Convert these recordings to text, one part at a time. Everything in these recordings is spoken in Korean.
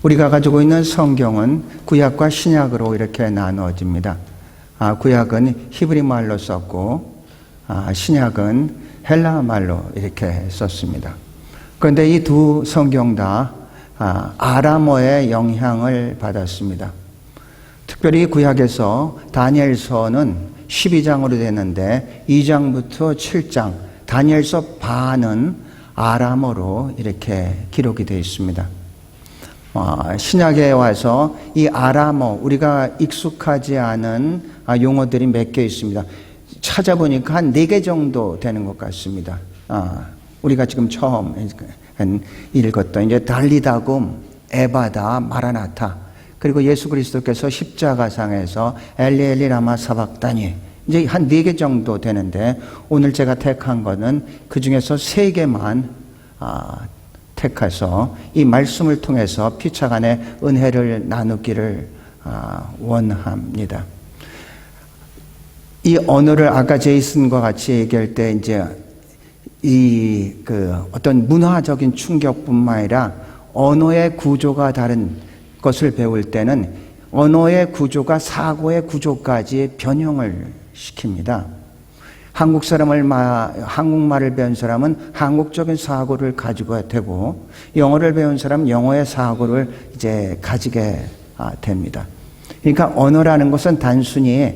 우리가 가지고 있는 성경은 구약과 신약으로 이렇게 나누어집니다. 구약은 히브리 말로 썼고 신약은 헬라 말로 이렇게 썼습니다. 그런데 이 두 성경 다 아람어의 영향을 받았습니다. 특별히 구약에서 다니엘서는 12장으로 되는데 2장부터 7장 다니엘서 반은 아람어로 이렇게 기록이 되어 있습니다. 신약에 와서 이 아람어, 우리가 익숙하지 않은 용어들이 몇 개 있습니다. 찾아보니까 한 4개 정도 되는 것 같습니다. 우리가 지금 처음 읽었던 이제 달리다굼, 에바다, 마라나타, 그리고 예수 그리스도께서 십자가상에서 엘리 엘리 라마 사박다니, 이제 한 4개 정도 되는데 오늘 제가 택한 거는 그 중에서 3개만 택해서 이 말씀을 통해서 피차 간의 은혜를 나누기를 원합니다. 이 언어를 아까 제이슨과 같이 얘기할 때 이제 어떤 문화적인 충격뿐만 아니라 언어의 구조가 다른 것을 배울 때는 언어의 구조가 사고의 구조까지 변형을 시킵니다. 한국말을 배운 사람은 한국적인 사고를 가지고 되고, 영어를 배운 사람은 영어의 사고를 이제 가지게 됩니다. 그러니까 언어라는 것은 단순히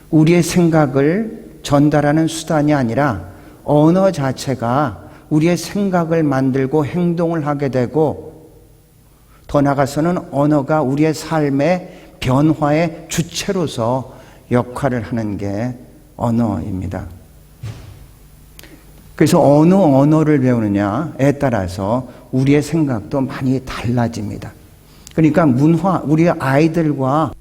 우리의 생각을 전달하는 수단이 아니라 언어 자체가 우리의 생각을 만들고 행동을 하게 되고, 더 나아가서는 언어가 우리의 삶의 변화의 주체로서 역할을 하는 게 언어입니다. 그래서 어느 언어를 배우느냐에 따라서 우리의 생각도 많이 달라집니다. 그러니까 우리 아이들과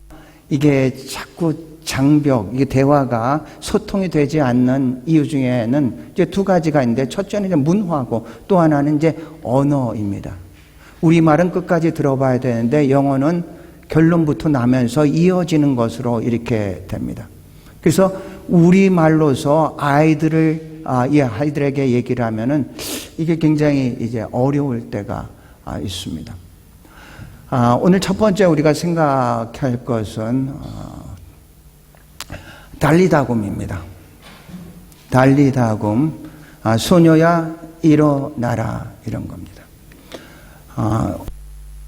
이게 자꾸 장벽, 이게 대화가 소통이 되지 않는 이유 중에는 이제 2가지가 있는데, 첫째는 이제 문화고 또 하나는 이제 언어입니다. 우리말은 끝까지 들어봐야 되는데 영어는 결론부터 나면서 이어지는 것으로 이렇게 됩니다. 그래서 우리말로서 아이들에게 얘기를 하면은 이게 굉장히 이제 어려울 때가 있습니다. 오늘 첫 번째 우리가 생각할 것은 달리다굼입니다. 달리다굼, 소녀야 일어나라, 이런 겁니다.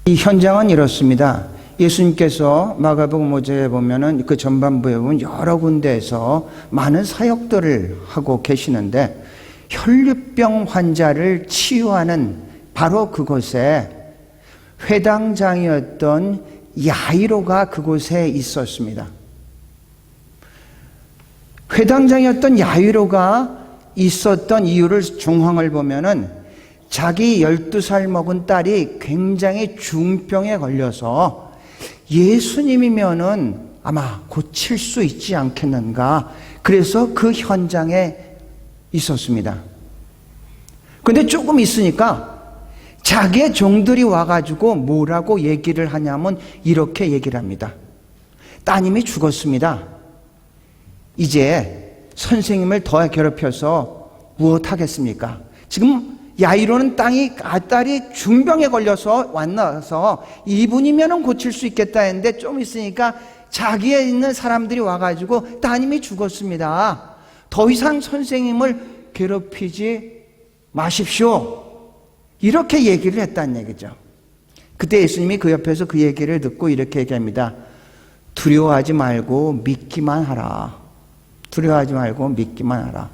이 현장은 이렇습니다. 예수님께서 마가복음 5장에 보면은 그 전반부에 보면 여러 군데에서 많은 사역들을 하고 계시는데, 혈류병 환자를 치유하는 바로 그곳에 회당장이었던 야이로가 그곳에 있었습니다. 회당장이었던 야이로가 있었던 이유를 중앙을 보면은 자기 12살 먹은 딸이 굉장히 중병에 걸려서 예수님이면은 아마 고칠 수 있지 않겠는가, 그래서 그 현장에 있었습니다. 그런데 조금 있으니까 자기의 종들이 와가지고 뭐라고 얘기를 하냐면 이렇게 얘기를 합니다. 따님이 죽었습니다. 이제 선생님을 더 괴롭혀서 무엇하겠습니까? 지금 야이로는 딸이 중병에 걸려서 왔나서 이분이면 고칠 수 있겠다 했는데, 좀 있으니까 자기에 있는 사람들이 와가지고 따님이 죽었습니다. 더 이상 선생님을 괴롭히지 마십시오, 이렇게 얘기를 했다는 얘기죠. 그때 예수님이 그 옆에서 그 얘기를 듣고 이렇게 얘기합니다. 두려워하지 말고 믿기만 하라. 두려워하지 말고 믿기만 하라.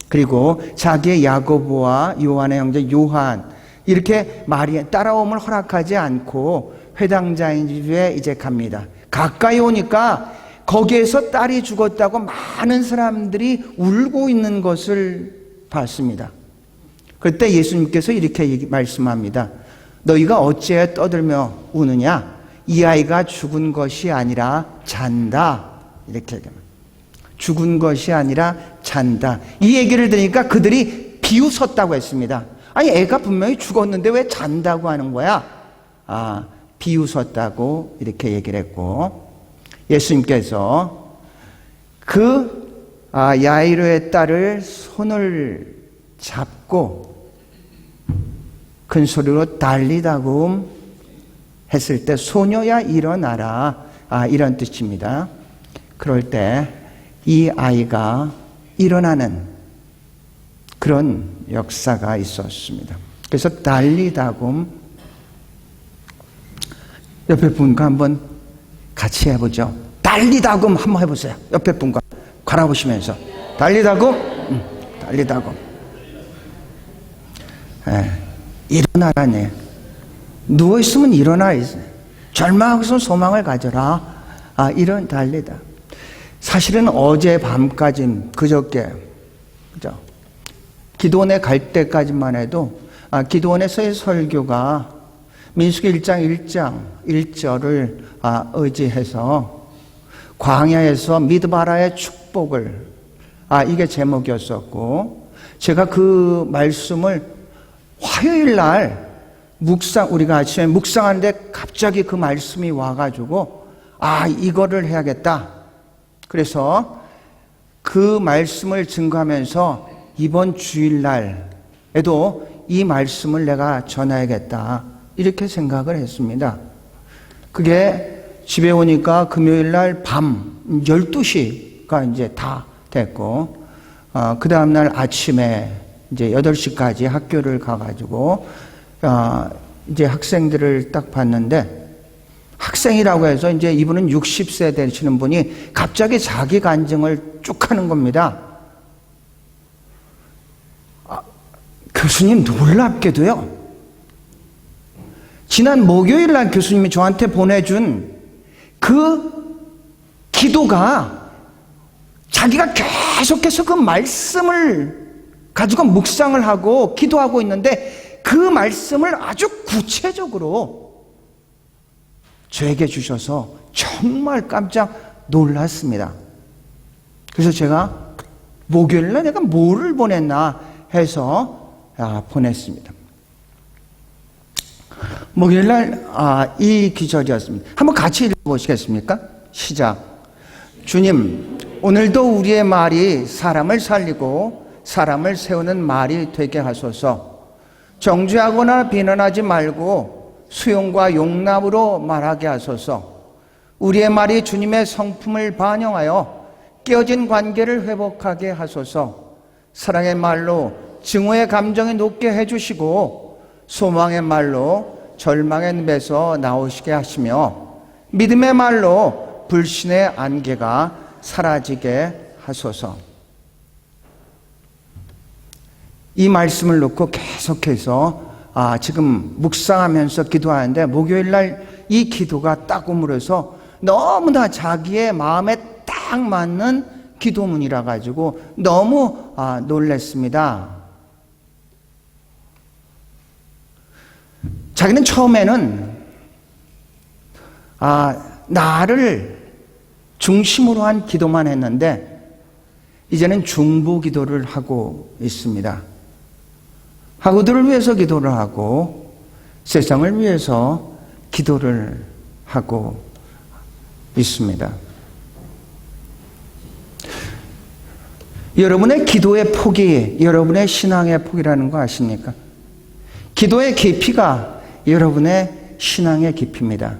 그리고 자기의 야고보와 요한의 형제 요한, 이렇게 따라옴을 허락하지 않고 회당장인 집에 이제 갑니다. 가까이 오니까 거기에서 딸이 죽었다고 많은 사람들이 울고 있는 것을 봤습니다. 그때 예수님께서 이렇게 말씀합니다. 너희가 어찌해 떠들며 우느냐? 이 아이가 죽은 것이 아니라 잔다, 이렇게 얘기합니다. 죽은 것이 아니라 잔다. 이 얘기를 들으니까 그들이 비웃었다고 했습니다. 아니, 애가 분명히 죽었는데 왜 잔다고 하는 거야? 비웃었다고 이렇게 얘기를 했고, 예수님께서 야이로의 딸을 손을 잡고 큰 소리로 달리다굼 했을 때 소녀야 일어나라, 이런 뜻입니다. 그럴 때 이 아이가 일어나는 그런 역사가 있었습니다. 그래서 달리다금, 옆에 분과 한번 같이 해보죠. 달리다금 한번 해보세요. 옆에 분과 바라보시면서 달리다금, 달리다금. 일어나라네. 누워있으면 일어나. 절망하고서 소망을 가져라. 이런 달리다. 사실은 어제 밤까지, 그저께, 그죠? 기도원에 갈 때까지만 해도, 기도원에서의 설교가 민수기 1장 1절을 의지해서 광야에서 미드바라의 축복을, 이게 제목이었었고, 제가 그 말씀을 화요일 날 우리가 아침에 묵상하는데 갑자기 그 말씀이 와가지고, 이거를 해야겠다. 그래서 그 말씀을 증거하면서 이번 주일날에도 이 말씀을 내가 전해야겠다. 이렇게 생각을 했습니다. 그게 집에 오니까 금요일날 밤 12시가 이제 다 됐고, 그 다음날 아침에 이제 8시까지 학교를 가가지고, 이제 학생들을 딱 봤는데, 학생이라고 해서 이제 이분은 60세 되시는 분이 갑자기 자기 간증을 쭉 하는 겁니다. 교수님, 놀랍게도요, 지난 목요일 날 교수님이 저한테 보내준 그 기도가 자기가 계속해서 그 말씀을 가지고 묵상을 하고 기도하고 있는데 그 말씀을 아주 구체적으로 저에게 주셔서 정말 깜짝 놀랐습니다. 그래서 제가 목요일날 내가 뭐를 보냈나 해서 보냈습니다. 목요일날 이 기절이었습니다. 한번 같이 읽어보시겠습니까? 시작. 주님, 오늘도 우리의 말이 사람을 살리고 사람을 세우는 말이 되게 하소서. 정죄하거나 비난하지 말고 수용과 용납으로 말하게 하소서. 우리의 말이 주님의 성품을 반영하여 깨어진 관계를 회복하게 하소서. 사랑의 말로 증오의 감정이 높게 해주시고 소망의 말로 절망의 늪에서 나오시게 하시며 믿음의 말로 불신의 안개가 사라지게 하소서. 이 말씀을 놓고 계속해서 지금 묵상하면서 기도하는데 목요일날 이 기도가 딱 오므려서 너무나 자기의 마음에 딱 맞는 기도문이라 가지고 너무 놀랐습니다. 자기는 처음에는 나를 중심으로 한 기도만 했는데 이제는 중보 기도를 하고 있습니다. 학우들을 위해서 기도를 하고 세상을 위해서 기도를 하고 있습니다. 여러분의 기도의 폭이 여러분의 신앙의 폭이라는 거 아십니까? 기도의 깊이가 여러분의 신앙의 깊이입니다.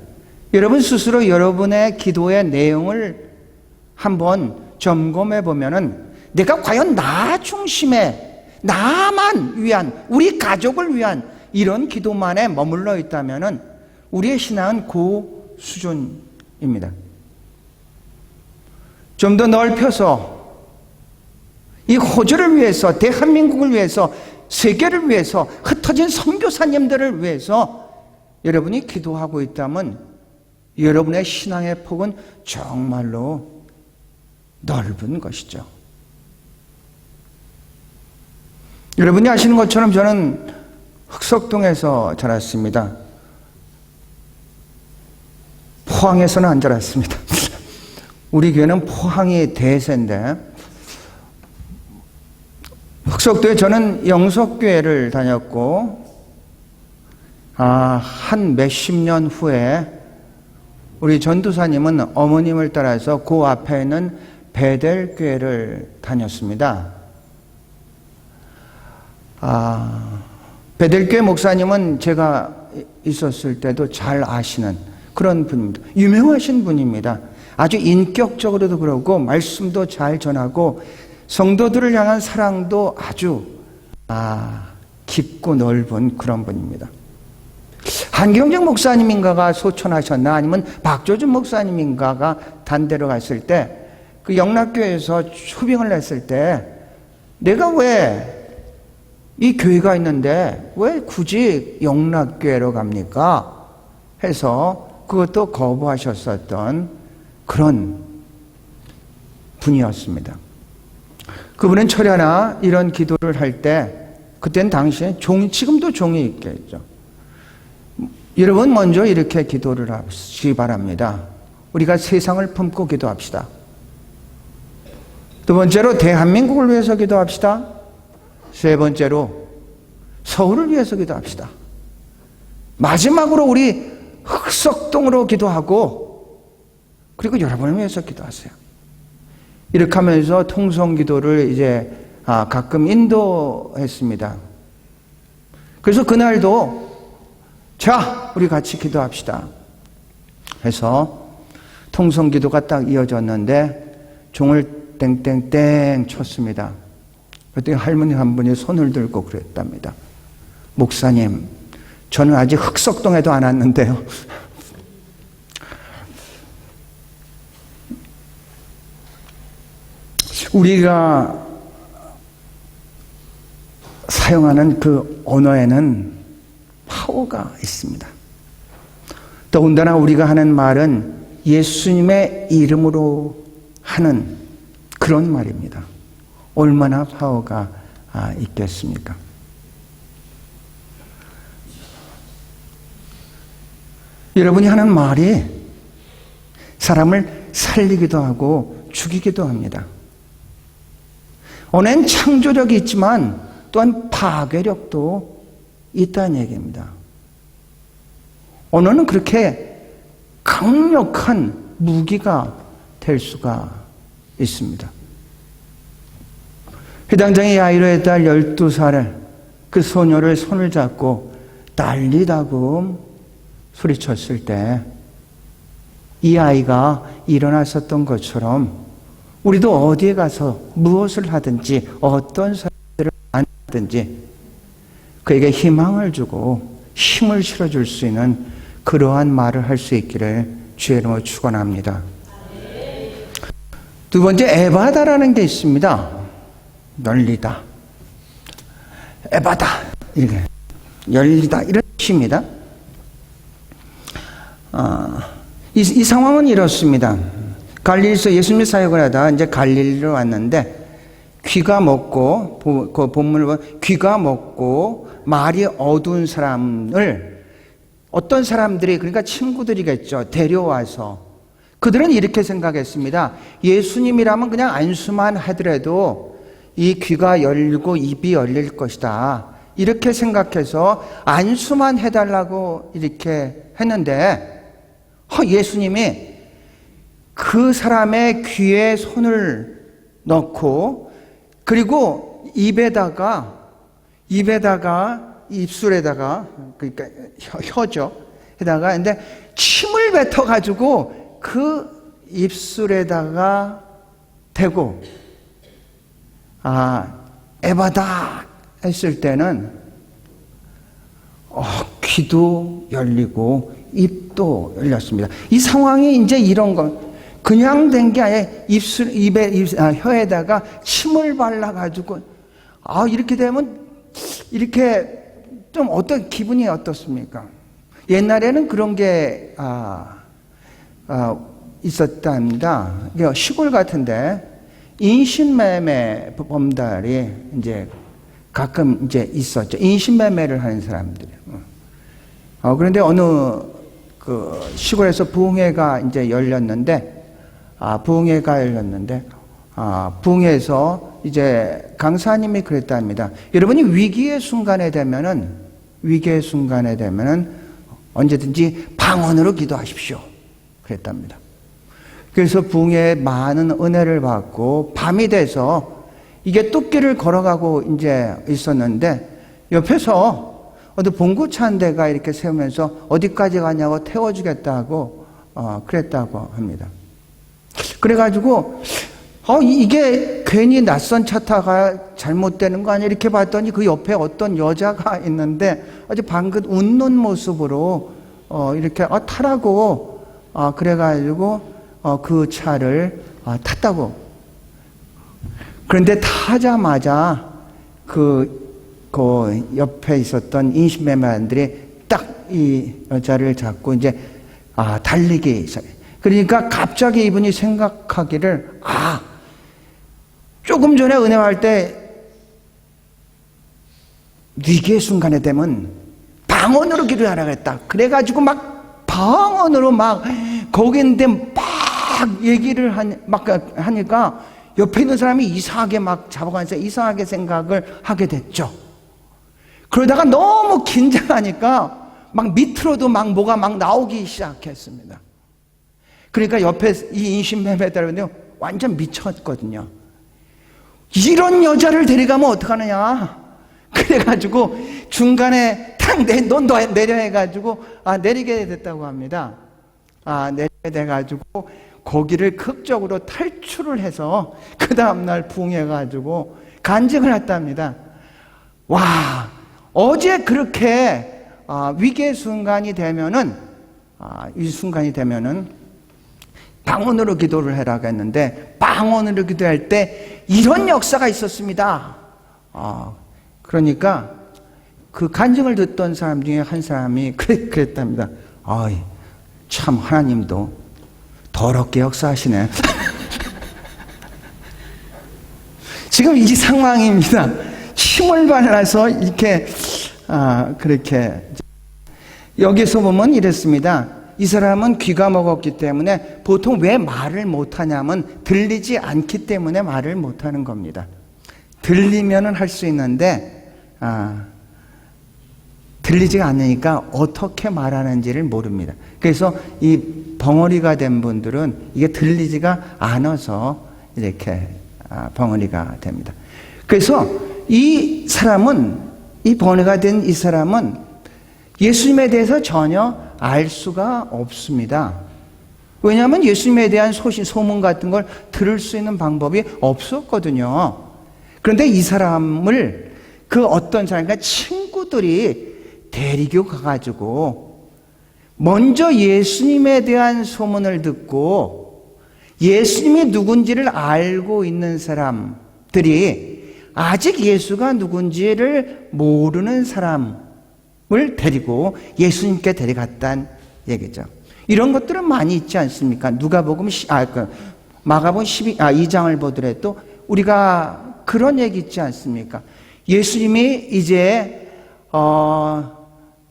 여러분 스스로 여러분의 기도의 내용을 한번 점검해 보면은 내가 과연 나 중심의 나만 위한, 우리 가족을 위한 이런 기도만에 머물러 있다면은 우리의 신앙은 고 수준입니다. 좀 더 넓혀서 이 호주를 위해서, 대한민국을 위해서, 세계를 위해서, 흩어진 선교사님들을 위해서 여러분이 기도하고 있다면 여러분의 신앙의 폭은 정말로 넓은 것이죠. 여러분이 아시는 것처럼 저는 흑석동에서 자랐습니다. 포항에서는 안 자랐습니다. 우리 교회는 포항이 대세인데 흑석도에 저는 영석교회를 다녔고 한 몇십 년 후에 우리 전도사님은 어머님을 따라서 그 앞에 있는 베델교회를 다녔습니다. 베델교회 목사님은 제가 있었을 때도 잘 아시는 그런 분입니다. 유명하신 분입니다. 아주 인격적으로도 그러고 말씀도 잘 전하고 성도들을 향한 사랑도 아주 깊고 넓은 그런 분입니다. 한경정 목사님인가가 소천하셨나 아니면 박조준 목사님인가가 단대로 갔을 때 그 영락교회에서 초빙을 했을 때 내가 왜 이 교회가 있는데 왜 굳이 영락교회로 갑니까? 해서 그것도 거부하셨었던 그런 분이었습니다. 그분은 철야나 이런 기도를 할 때 그때는 당시에 지금도 종이 있겠죠. 여러분 먼저 이렇게 기도를 하시기 바랍니다. 우리가 세상을 품고 기도합시다. 두 번째로 대한민국을 위해서 기도합시다. 세 번째로 서울을 위해서 기도합시다. 마지막으로 우리 흑석동으로 기도하고 그리고 여러분을 위해서 기도하세요. 이렇게 하면서 통성기도를 이제 가끔 인도했습니다. 그래서 그날도 자, 우리 같이 기도합시다 해서 통성기도가 딱 이어졌는데 종을 땡땡땡 쳤습니다. 그때 할머니 한 분이 손을 들고 그랬답니다. 목사님, 저는 아직 흑석동에도 안 왔는데요. 우리가 사용하는 그 언어에는 파워가 있습니다. 더군다나 우리가 하는 말은 예수님의 이름으로 하는 그런 말입니다. 얼마나 파워가 있겠습니까? 여러분이 하는 말이 사람을 살리기도 하고 죽이기도 합니다. 언어는 창조력이 있지만 또한 파괴력도 있다는 얘기입니다. 언어는 그렇게 강력한 무기가 될 수가 있습니다. 회당장이 야이로의 딸 12살을 그 소녀를 손을 잡고 난리다금 소리쳤을 때 이 아이가 일어났었던 것처럼 우리도 어디에 가서 무엇을 하든지 어떤 사람들을 만나든지 그에게 희망을 주고 힘을 실어줄 수 있는 그러한 말을 할 수 있기를 주의 이름으로 축원합니다. 두 번째, 에바다라는 게 있습니다. 열리다, 에바다, 이렇게 열리다 이런 뜻입니다. 이 상황은 이렇습니다. 갈릴리에서 예수님이 사역을 하다 이제 갈릴리로 왔는데 귀가 먹고 그 본문을 보면 귀가 먹고 말이 어두운 사람을 어떤 사람들이 그러니까 친구들이겠죠. 데려와서 그들은 이렇게 생각했습니다. 예수님이라면 그냥 안수만 하더라도 이 귀가 열리고 입이 열릴 것이다. 이렇게 생각해서 안수만 해달라고 이렇게 했는데 예수님이 그 사람의 귀에 손을 넣고 그리고 입에다가 입술에다가 그러니까 혀죠. 에다가 근데 침을 뱉어 가지고 그 입술에다가 대고 에바다 했을 때는 귀도 열리고 입도 열렸습니다. 이 상황이 이제 이런 거 그냥 된 게 아니라 혀에다가 침을 발라가지고 이렇게 되면 이렇게 좀 어떤 기분이 어떻습니까? 옛날에는 그런 게 있었답니다. 시골 같은데 인신매매 범달이 이제 가끔 이제 있었죠. 인신매매를 하는 사람들이. 그런데 어느 그 시골에서 부흥회가 이제 열렸는데, 부흥회에서 이제 강사님이 그랬답니다. 여러분이 위기의 순간에 되면은 언제든지 방언으로 기도하십시오. 그랬답니다. 그래서 부흥회에 많은 은혜를 받고 밤이 돼서 이게 뚝길을 걸어가고 이제 있었는데 옆에서 어디 봉고차 한 대가 이렇게 세우면서 어디까지 가냐고 태워주겠다고 그랬다고 합니다. 그래가지고 이게 괜히 낯선 차 타가 잘못되는 거 아니야 이렇게 봤더니 그 옆에 어떤 여자가 있는데 아주 방긋 웃는 모습으로 이렇게 타라고 그래가지고 그 차를 탔다고. 그런데 타자마자 그 옆에 있었던 인신매매인들이 딱 이 여자를 잡고 이제 달리기 시작해. 그러니까 갑자기 이분이 생각하기를 조금 전에 은혜할 때 위기의 순간에 되면 방언으로 기도하라고 했다. 그래가지고 막 방언으로 막 거기 있는데 막 얘기를 하니까 옆에 있는 사람이 이상하게 막 잡아가면서 이상하게 생각을 하게 됐죠. 그러다가 너무 긴장하니까 막 밑으로도 막 뭐가 막 나오기 시작했습니다. 그러니까 옆에 이 인신매매자는 완전 미쳤거든요. 이런 여자를 데려가면 어떡하느냐. 그래가지고 중간에 탁 넌 내려 해가지고 내리게 됐다고 합니다. 내리게 돼가지고 거기를 극적으로 탈출을 해서 그 다음날 부흥해가지고 간증을 했답니다. 와, 어제 그렇게 위기의 순간이 되면은 이 순간이 되면은 방언으로 기도를 해라고 했는데 방언으로 기도할 때 이런 역사가 있었습니다. 그러니까 그 간증을 듣던 사람 중에 한 사람이 그랬답니다. 참 하나님도 더럽게 역사하시네. 지금 이 상황입니다. 침을 발라서 이렇게 그렇게 여기서 보면 이랬습니다. 이 사람은 귀가 먹었기 때문에 보통 왜 말을 못하냐면 들리지 않기 때문에 말을 못하는 겁니다. 들리면은 할 수 있는데 들리지가 않으니까 어떻게 말하는지를 모릅니다. 그래서 이 벙어리가 된 분들은 이게 들리지가 않아서 이렇게 벙어리가 됩니다. 그래서 이 벙어리가 된 이 사람은 예수님에 대해서 전혀 알 수가 없습니다. 왜냐하면 예수님에 대한 소문 같은 걸 들을 수 있는 방법이 없었거든요. 그런데 이 사람을 그 어떤 사람과 친구들이 데리고 가가지고 먼저 예수님에 대한 소문을 듣고 예수님이 누군지를 알고 있는 사람들이 아직 예수가 누군지를 모르는 사람을 데리고 예수님께 데려갔다는 얘기죠. 이런 것들은 많이 있지 않습니까? 누가복음 마가복음 2장을 보더라도 우리가 그런 얘기 있지 않습니까? 예수님이 이제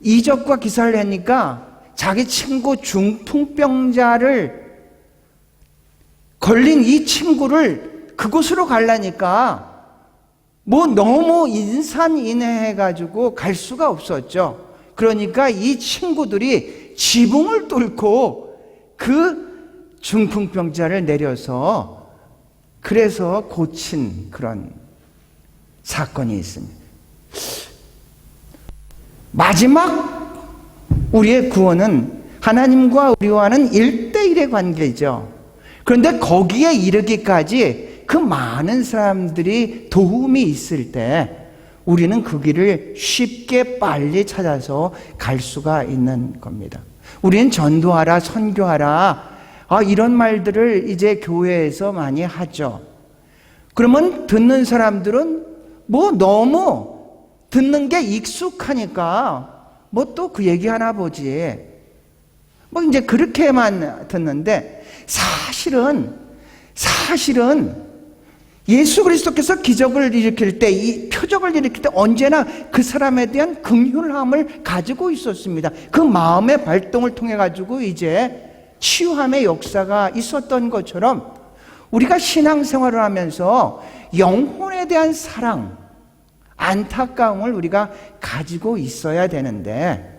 이적과 기사를 하니까 자기 친구 중풍병자를 걸린 이 친구를 그곳으로 가려니까 너무 인산인해해가지고 갈 수가 없었죠. 그러니까 이 친구들이 지붕을 뚫고 그 중풍병자를 내려서 그래서 고친 그런 사건이 있습니다. 마지막 우리의 구원은 하나님과 우리와는 1대1의 관계죠. 그런데 거기에 이르기까지 그 많은 사람들이 도움이 있을 때 우리는 그 길을 쉽게 빨리 찾아서 갈 수가 있는 겁니다. 우리는 전도하라, 선교하라 이런 말들을 이제 교회에서 많이 하죠. 그러면 듣는 사람들은 너무 듣는 게 익숙하니까 또 그 얘기 하나 보지. 이제 그렇게만 듣는데 사실은 예수 그리스도께서 기적을 일으킬 때, 이 표적을 일으킬 때 언제나 그 사람에 대한 긍휼함을 가지고 있었습니다. 그 마음의 발동을 통해 가지고 이제 치유함의 역사가 있었던 것처럼 우리가 신앙생활을 하면서 영혼에 대한 사랑, 안타까움을 우리가 가지고 있어야 되는데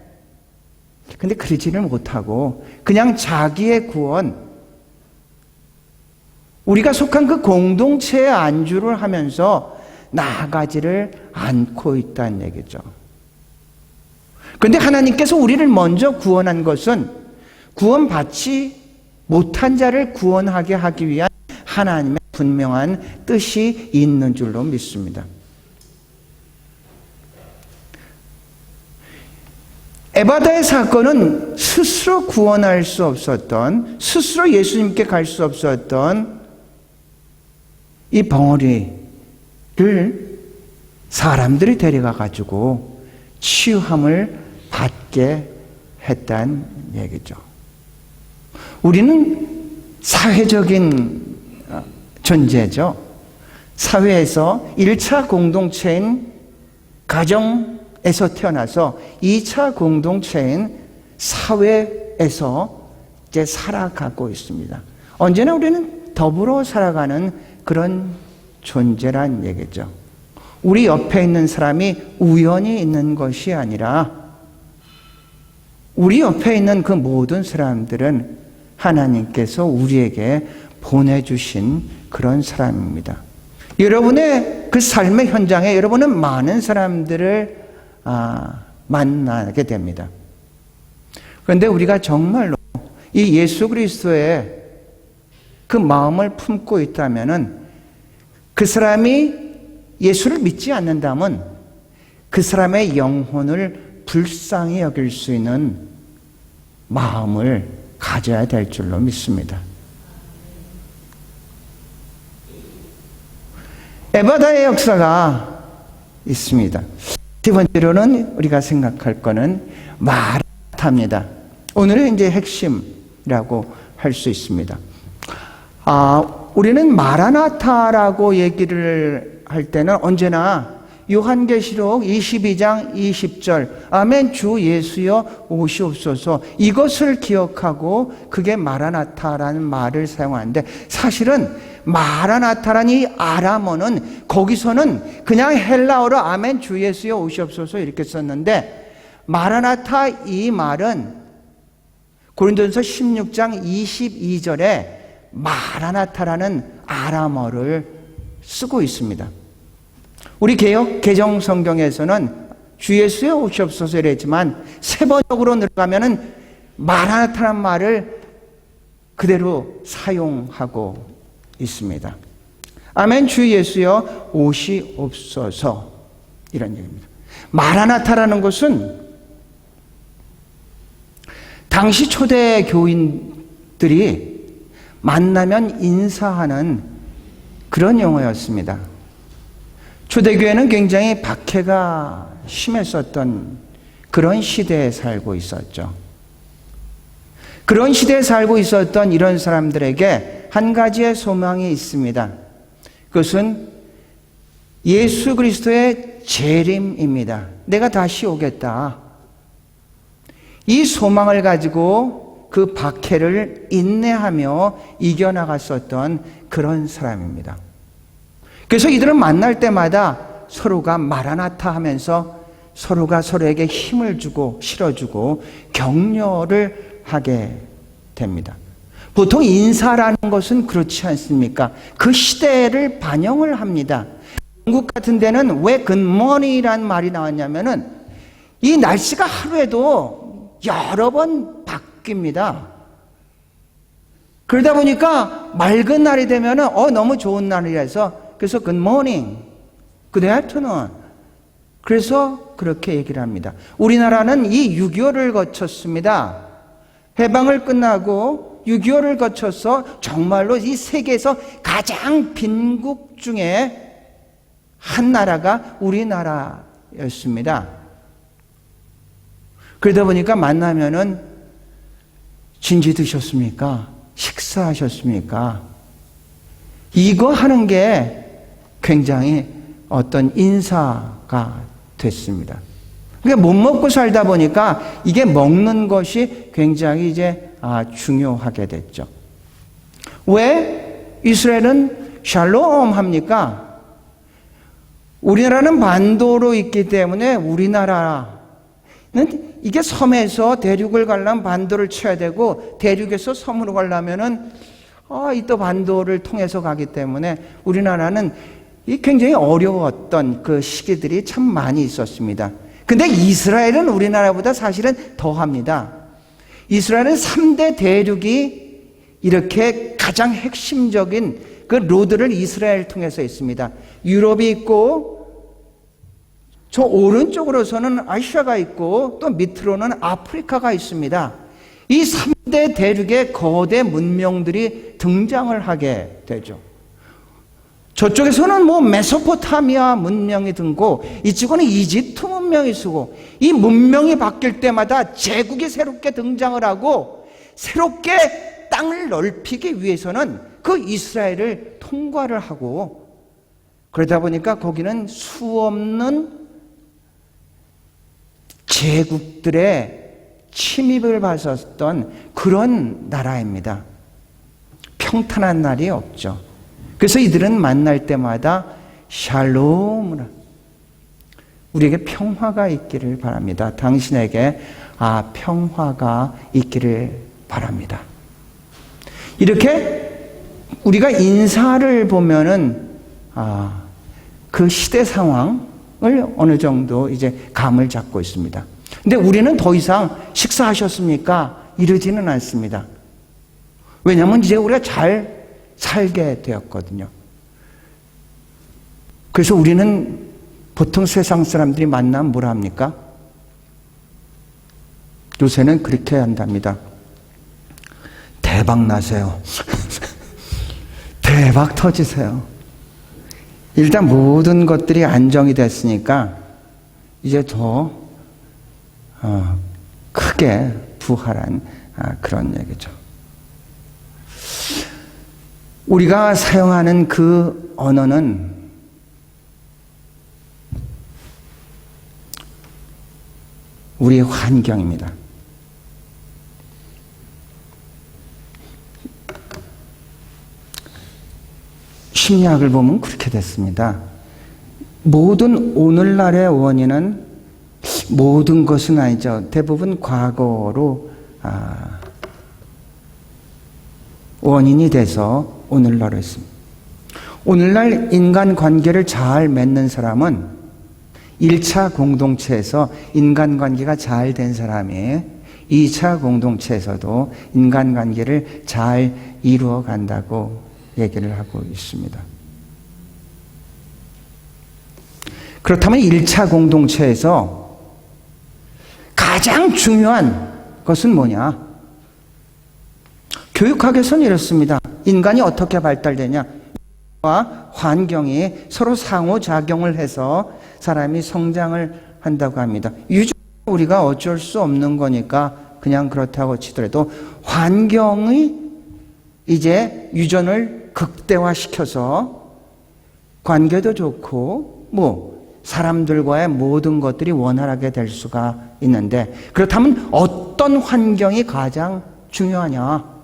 근데 그러지를 못하고 그냥 자기의 구원, 우리가 속한 그 공동체에 안주를 하면서 나아가지를 않고 있다는 얘기죠. 그런데 하나님께서 우리를 먼저 구원한 것은 구원받지 못한 자를 구원하게 하기 위한 하나님의 분명한 뜻이 있는 줄로 믿습니다. 에바다의 사건은 스스로 구원할 수 없었던, 스스로 예수님께 갈 수 없었던 이 벙어리를 사람들이 데려가 가지고 치유함을 받게 했다는 얘기죠. 우리는 사회적인 존재죠. 사회에서 1차 공동체인 가정에서 태어나서 2차 공동체인 사회에서 이제 살아가고 있습니다. 언제나 우리는 더불어 살아가는 그런 존재란 얘기죠. 우리 옆에 있는 사람이 우연히 있는 것이 아니라 우리 옆에 있는 그 모든 사람들은 하나님께서 우리에게 보내주신 그런 사람입니다. 여러분의 그 삶의 현장에 여러분은 많은 사람들을 만나게 됩니다. 그런데 우리가 정말로 이 예수 그리스도의 그 마음을 품고 있다면은 그 사람이 예수를 믿지 않는다면 그 사람의 영혼을 불쌍히 여길 수 있는 마음을 가져야 될 줄로 믿습니다. 에바다의 역사가 있습니다. 세 번째로는 우리가 생각할 것은 마라나타입니다. 오늘의 이제 핵심이라고 할 수 있습니다. 우리는 마라나타라고 얘기를 할 때는 언제나 요한계시록 22장 20절 아멘 주 예수여 오시옵소서 이것을 기억하고 그게 마라나타라는 말을 사용하는데 사실은 마라나타라는 이 아람어는 거기서는 그냥 헬라어로 아멘 주 예수여 오시옵소서 이렇게 썼는데 마라나타 이 말은 고린도전서 16장 22절에 마라나타라는 아람어를 쓰고 있습니다. 우리 개역 개정 성경에서는 주 예수여 오시옵소서 이랬지만 세번역으로 들어가면은 마라나타라는 말을 그대로 사용하고 있습니다. 아멘 주 예수여 오시옵소서 이런 얘기입니다. 마라나타라는 것은 당시 초대 교인들이 만나면 인사하는 그런 용어였습니다. 초대교회는 굉장히 박해가 심했었던 그런 시대에 살고 있었죠. 그런 시대에 살고 있었던 이런 사람들에게 한 가지의 소망이 있습니다. 그것은 예수 그리스도의 재림입니다. 내가 다시 오겠다. 이 소망을 가지고 그 박해를 인내하며 이겨나갔었던 그런 사람입니다. 그래서 이들은 만날 때마다 서로가 마라나타 하면서 서로가 서로에게 힘을 주고 실어주고 격려를 하게 됩니다. 보통 인사라는 것은 그렇지 않습니까? 그 시대를 반영을 합니다. 영국 같은 데는 왜 굿모닝이라는 말이 나왔냐면은 이 날씨가 하루에도 여러 번 바뀝니다. 그러다 보니까 맑은 날이 되면은 너무 좋은 날이라서 그래서 good morning, good afternoon. 그래서 그렇게 얘기를 합니다. 우리나라는 이 6.25를 거쳤습니다. 해방을 끝나고 6.25를 거쳐서 정말로 이 세계에서 가장 빈국 중에 한 나라가 우리나라였습니다. 그러다 보니까 만나면은 진지 드셨습니까? 식사하셨습니까? 이거 하는 게 굉장히 어떤 인사가 됐습니다. 그러니까 못 먹고 살다 보니까 이게 먹는 것이 굉장히 이제 중요하게 됐죠. 왜 이스라엘은 샬롬 합니까? 우리나라는 반도로 있기 때문에 우리나라는 이게 섬에서 대륙을 가려면 반도를 쳐야 되고 대륙에서 섬으로 가려면은 이 또 반도를 통해서 가기 때문에 우리나라는 이 굉장히 어려웠던 그 시기들이 참 많이 있었습니다. 근데 이스라엘은 우리나라보다 사실은 더합니다. 이스라엘은 3대 대륙이 이렇게 가장 핵심적인 그 로드를 이스라엘 통해서 있습니다. 유럽이 있고, 저 오른쪽으로서는 아시아가 있고, 또 밑으로는 아프리카가 있습니다. 이 3대 대륙의 거대 문명들이 등장을 하게 되죠. 저쪽에서는 뭐 메소포타미아 문명이 등고, 이쪽은 이집트 문명이 쓰고, 이 문명이 바뀔 때마다 제국이 새롭게 등장을 하고, 새롭게 땅을 넓히기 위해서는 그 이스라엘을 통과를 하고, 그러다 보니까 거기는 수없는 제국들의 침입을 받았던 그런 나라입니다. 평탄한 날이 없죠. 그래서 이들은 만날 때마다 샬롬을, 우리에게 평화가 있기를 바랍니다. 당신에게 평화가 있기를 바랍니다. 이렇게 우리가 인사를 보면은 그 시대 상황을 어느 정도 이제 감을 잡고 있습니다. 근데 우리는 더 이상 식사하셨습니까? 이러지는 않습니다. 왜냐하면 이제 우리가 잘 살게 되었거든요. 그래서 우리는 보통 세상 사람들이 만나면 뭐라 합니까? 요새는 그렇게 한답니다. 대박 나세요. 대박 터지세요. 일단 모든 것들이 안정이 됐으니까 이제 더 크게 부활한 그런 얘기죠. 우리가 사용하는 그 언어는 우리의 환경입니다. 심리학을 보면 그렇게 됐습니다. 모든 오늘날의 원인은, 모든 것은 아니죠. 대부분 과거로 원인이 돼서 오늘날로 있습니다. 오늘날 인간관계를 잘 맺는 사람은 1차 공동체에서 인간관계가 잘 된 사람이 2차 공동체에서도 인간관계를 잘 이루어 간다고 얘기를 하고 있습니다. 그렇다면 1차 공동체에서 가장 중요한 것은 뭐냐? 교육학에서는 이렇습니다. 인간이 어떻게 발달되냐? 환경이 서로 상호작용을 해서 사람이 성장을 한다고 합니다. 유전 우리가 어쩔 수 없는 거니까 그냥 그렇다고 치더라도 환경이 이제 유전을 극대화시켜서 관계도 좋고 사람들과의 모든 것들이 원활하게 될 수가 있는데, 그렇다면 어떤 환경이 가장 중요하냐?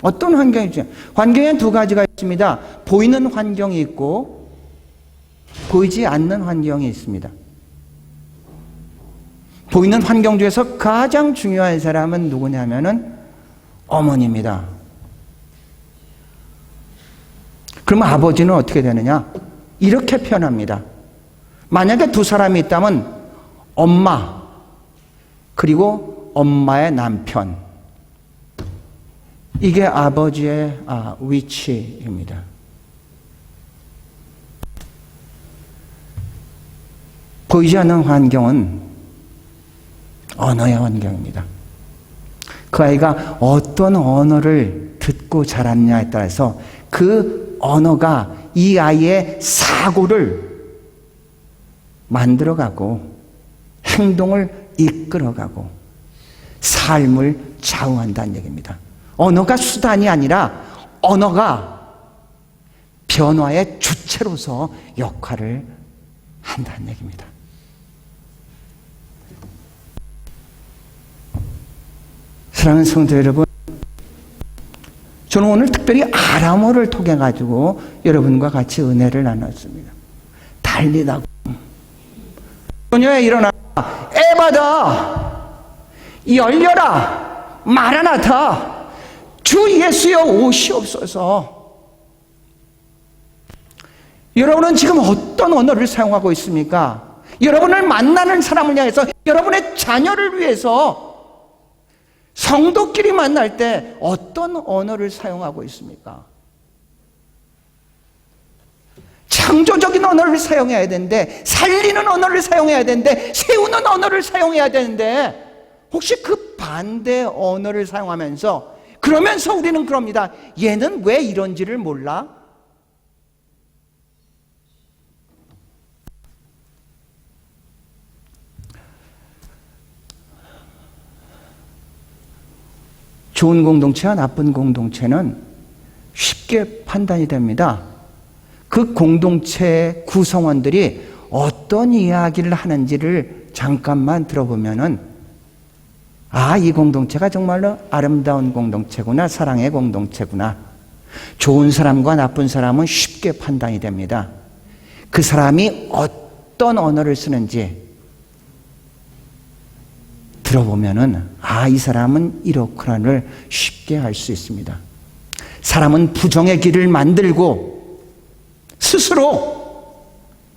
어떤 환경이 중요하냐? 환경에는 두 가지가 있습니다. 보이는 환경이 있고 보이지 않는 환경이 있습니다. 보이는 환경 중에서 가장 중요한 사람은 누구냐면은 어머니입니다. 그러면 아버지는 어떻게 되느냐? 이렇게 표현합니다. 만약에 두 사람이 있다면 엄마 그리고 엄마의 남편, 이게 아버지의 위치입니다. 보이지 않는 환경은 언어의 환경입니다. 그 아이가 어떤 언어를 듣고 자랐냐에 따라서 그 언어가 이 아이의 사고를 만들어가고 행동을 이끌어가고 삶을 좌우한다는 얘기입니다. 언어가 수단이 아니라 언어가 변화의 주체로서 역할을 한다는 얘기입니다. 사랑하는 성도 여러분, 저는 오늘 특별히 아람어를 통해 가지고 여러분과 같이 은혜를 나눴습니다. 달리다고, 소녀야 일어나, 에바다, 열려라, 마라나타, 주 예수여 오시옵소서. 여러분은 지금 어떤 언어를 사용하고 있습니까? 여러분을 만나는 사람을 향해서, 여러분의 자녀를 위해서 성도끼리 만날 때 어떤 언어를 사용하고 있습니까? 창조적인 언어를 사용해야 되는데, 살리는 언어를 사용해야 되는데, 세우는 언어를 사용해야 되는데, 혹시 그 반대 언어를 사용하면서, 그러면서 우리는 그럽니다. 얘는 왜 이런지를 몰라? 좋은 공동체와 나쁜 공동체는 쉽게 판단이 됩니다. 그 공동체 구성원들이 어떤 이야기를 하는지를 잠깐만 들어보면은, 아, 이 공동체가 정말로 아름다운 공동체구나, 사랑의 공동체구나. 좋은 사람과 나쁜 사람은 쉽게 판단이 됩니다. 그 사람이 어떤 언어를 쓰는지 들어보면은, 아, 이 사람은 이렇구나를 쉽게 알 수 있습니다. 사람은 부정의 길을 만들고 스스로,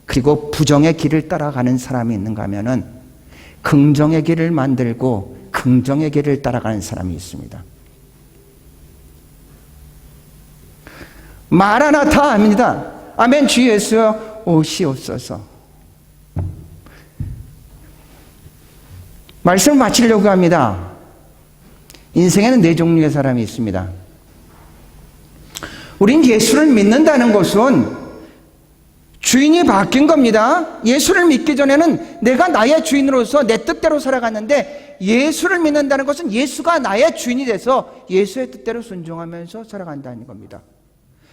그리고 부정의 길을 따라가는 사람이 있는가 하면은 긍정의 길을 만들고 긍정의 길을 따라가는 사람이 있습니다. 마라나타 합니다. 아멘. 주 예수 오시옵소서. 말씀을 마치려고 합니다. 인생에는 네 종류의 사람이 있습니다. 우린 예수를 믿는다는 것은 주인이 바뀐 겁니다. 예수를 믿기 전에는 내가 나의 주인으로서 내 뜻대로 살아갔는데, 예수를 믿는다는 것은 예수가 나의 주인이 돼서 예수의 뜻대로 순종하면서 살아간다는 겁니다.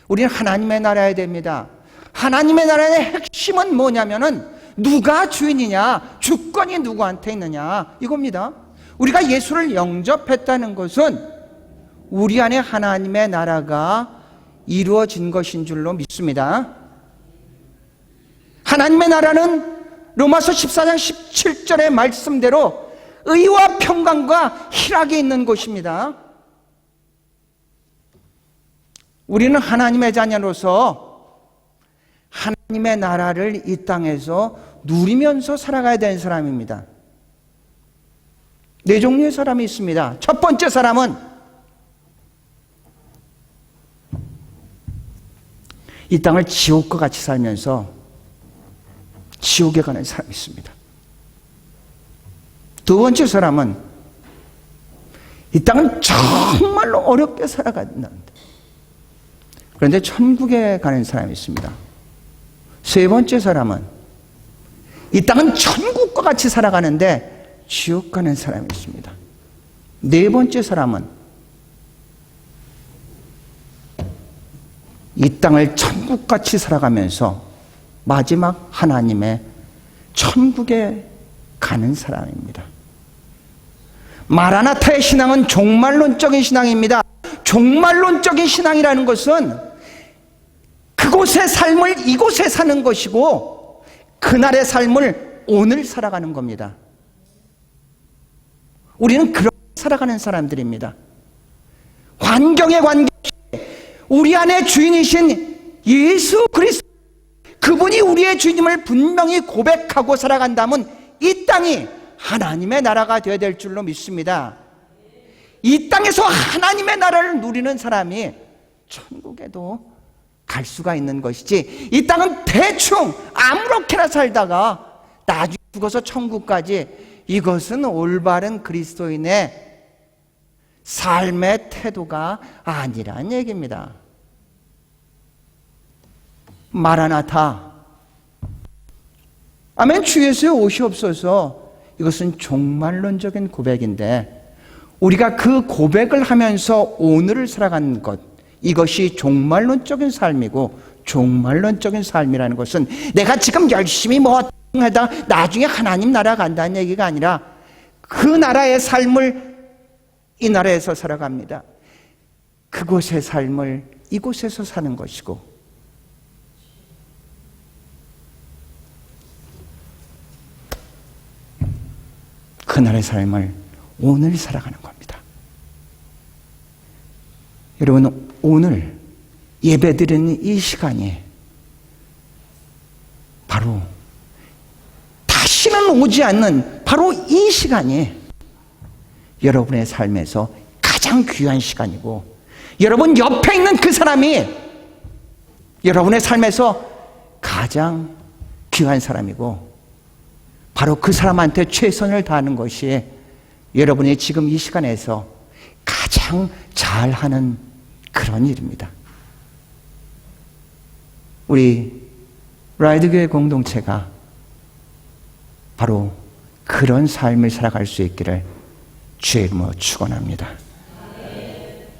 우리는 하나님의 나라에 됩니다. 하나님의 나라의 핵심은 뭐냐면은, 누가 주인이냐, 주권이 누구한테 있느냐, 이겁니다. 우리가 예수를 영접했다는 것은 우리 안에 하나님의 나라가 이루어진 것인 줄로 믿습니다. 하나님의 나라는 로마서 14장 17절의 말씀대로 의와 평강과 희락이 있는 곳입니다. 우리는 하나님의 자녀로서 하나님의 나라를 이 땅에서 누리면서 살아가야 되는 사람입니다. 네 종류의 사람이 있습니다. 첫 번째 사람은 이 땅을 지옥과 같이 살면서 지옥에 가는 사람이 있습니다. 두 번째 사람은 이 땅은 정말로 어렵게 살아간다. 그런데 천국에 가는 사람이 있습니다. 세 번째 사람은 이 땅은 천국과 같이 살아가는데 지옥 가는 사람이 있습니다. 네 번째 사람은 이 땅을 천국같이 살아가면서 마지막 하나님의 천국에 가는 사람입니다. 마라나타의 신앙은 종말론적인 신앙입니다. 종말론적인 신앙이라는 것은 그곳의 삶을 이곳에 사는 것이고, 그날의 삶을 오늘 살아가는 겁니다. 우리는 그렇게 살아가는 사람들입니다. 환경에 관계없이 우리 안에 주인이신 예수 그리스도, 그분이 우리의 주님을 분명히 고백하고 살아간다면 이 땅이 하나님의 나라가 되어야 될 줄로 믿습니다. 이 땅에서 하나님의 나라를 누리는 사람이 천국에도 갈 수가 있는 것이지, 이 땅은 대충 아무렇게나 살다가 나중에 죽어서 천국까지, 이것은 올바른 그리스도인의 삶의 태도가 아니란 얘기입니다. 마라나타, 아멘. 주 예수의 오시옵소서. 이것은 종말론적인 고백인데, 우리가 그 고백을 하면서 오늘을 살아가는 것, 이것이 종말론적인 삶이고, 종말론적인 삶이라는 것은 내가 지금 열심히 뭐 하다 나중에 하나님 나라 간다는 얘기가 아니라, 그 나라의 삶을 이 나라에서 살아갑니다. 그곳의 삶을 이곳에서 사는 것이고, 그날의 삶을 오늘 살아가는 겁니다. 여러분, 오늘 예배드리는 이 시간이 바로 다시는 오지 않는 바로 이 시간이 여러분의 삶에서 가장 귀한 시간이고, 여러분 옆에 있는 그 사람이 여러분의 삶에서 가장 귀한 사람이고, 바로 그 사람한테 최선을 다하는 것이 여러분이 지금 이 시간에서 가장 잘하는 그런 일입니다. 우리 라이드교회 공동체가 바로 그런 삶을 살아갈 수 있기를 주의 이름으로 축원합니다.